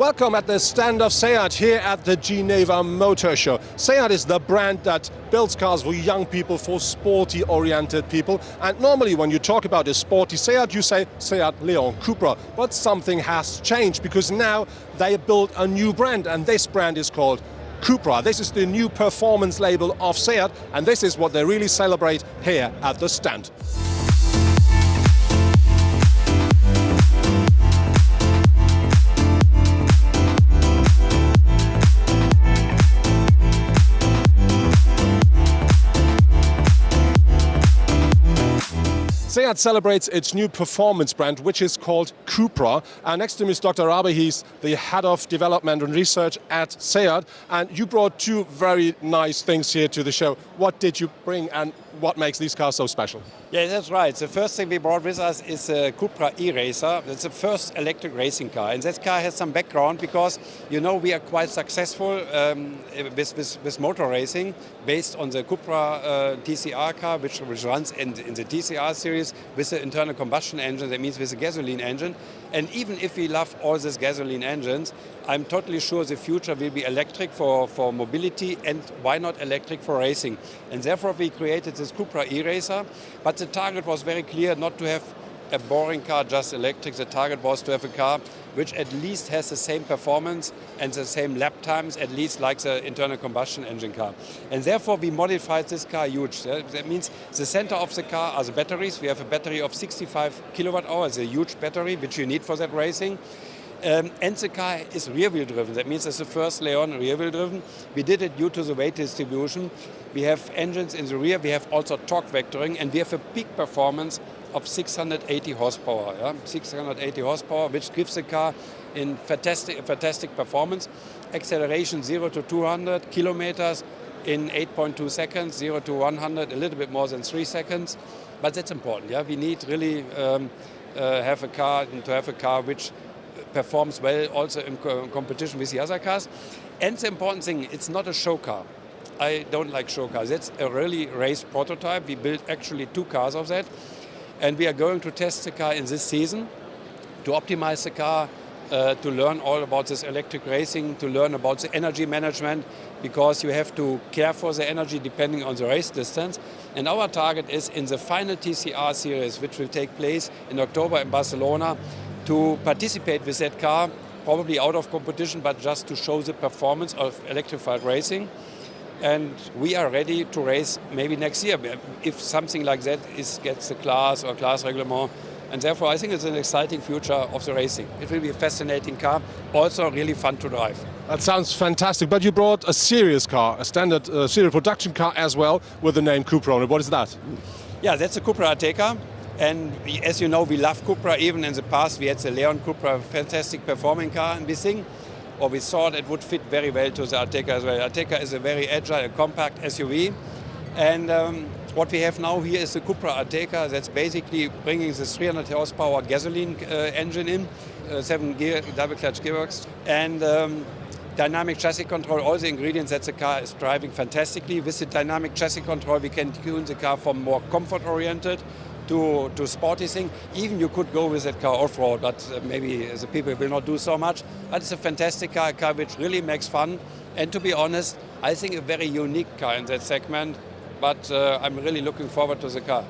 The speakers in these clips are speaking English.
Welcome at the stand of Seat here at the Geneva Motor Show. Seat is the brand that builds cars for young people, for sporty-oriented people. And normally when you talk about a sporty Seat, you say Seat Leon Cupra. But something has changed because now they built a new brand, and this brand is called Cupra. This is the new performance label of Seat, and this is what they really celebrate here at the stand. Seat celebrates its new performance brand, which is called Cupra. And next to me is Dr. Rabe. He's the head of development and research at Seat. And you brought two very nice things here to the show. What did you bring, and what makes these cars so special? Yeah, that's right. The first thing we brought with us is a Cupra e-Racer. It's the first electric racing car. And that car has some background because, you know, we are quite successful with motor racing based on the Cupra TCR car, which runs in the TCR series with the internal combustion engine. That means with a gasoline engine. And even if we love all these gasoline engines, I'm totally sure the future will be electric for mobility, and why not electric for racing. And therefore we created this Cupra e-Racer. But the target was very clear, not to have a boring car, just electric. The target was to have a car which at least has the same performance and the same lap times, at least like the internal combustion engine car. And therefore we modified this car huge. That means the center of the car are the batteries. We have a battery of 65 kilowatt hours, a huge battery which you need for that racing. And the car is rear-wheel driven. That means it's the first Leon rear-wheel driven. We did it due to the weight distribution. We have engines in the rear. We have also torque vectoring, and we have a peak performance of 680 horsepower. Yeah? 680 horsepower, which gives the car in fantastic performance. Acceleration 0 to 200 kilometers in 8.2 seconds, 0 to 100 a little bit more than 3 seconds. But that's important. Yeah? We need really have a car which performs well also in competition with the other cars. And the important thing, it's not a show car. I don't like show cars. It's a really race prototype. We built actually 2 cars of that. And we are going to test the car in this season to optimize the car, to learn all about this electric racing, to learn about the energy management, because you have to care for the energy depending on the race distance. And our target is in the final TCR series, which will take place in October in Barcelona, to participate with that car, probably out of competition, but just to show the performance of electrified racing. And we are ready to race maybe next year, if something like that gets the class or class reglement. And therefore, I think it's an exciting future of the racing. It will be a fascinating car, also really fun to drive. That sounds fantastic, but you brought a serious car, a standard serial production car as well, with the name Cupra on it. What is that? Yeah, that's a Cupra Ateca. And as you know, we love Cupra. Even in the past, we had the Leon Cupra, fantastic performing car, and we thought it would fit very well to the Ateca as well. Ateca is a very agile, compact SUV. And what we have now here is the Cupra Ateca that's basically bringing the 300 horsepower gasoline engine in, 7-gear double-clutch gearbox, and dynamic chassis control, all the ingredients that the car is driving fantastically. With the dynamic chassis control, we can tune the car from more comfort-oriented to sporty thing. Even you could go with that car off-road, but maybe the people will not do so much. But it's a fantastic car, a car which really makes fun. And to be honest, I think a very unique car in that segment. But I'm really looking forward to the car.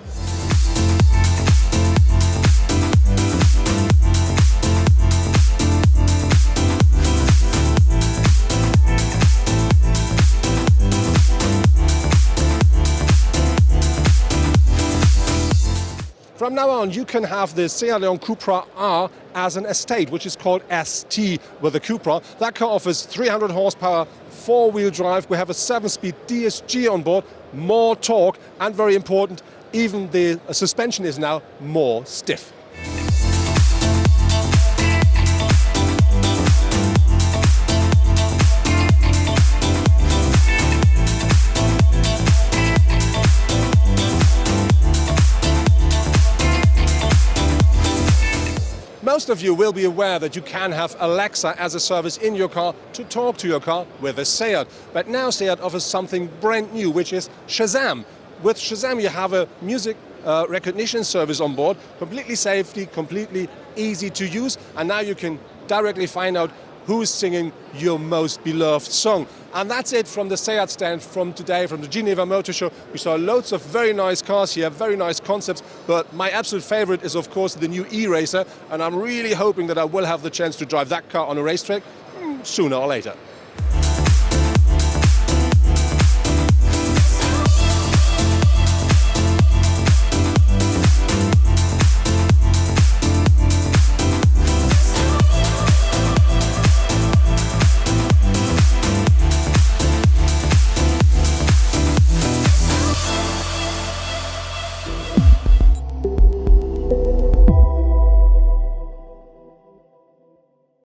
From now on, you can have the Seat Leon Cupra R as an estate, which is called ST with the Cupra. That car offers 300 horsepower, 4-wheel drive. We have a 7-speed DSG on board, more torque, and very important, even the suspension is now more stiff. Most of you will be aware that you can have Alexa as a service in your car to talk to your car with a Seat. But now Seat offers something brand new, which is Shazam. With Shazam you have a music recognition service on board, completely safety, completely easy to use, and now you can directly find out who's singing your most beloved song. And that's it from the Seat stand from today, from the Geneva Motor Show. We saw loads of very nice cars here, very nice concepts, but my absolute favorite is of course the new E-Racer, and I'm really hoping that I will have the chance to drive that car on a racetrack sooner or later.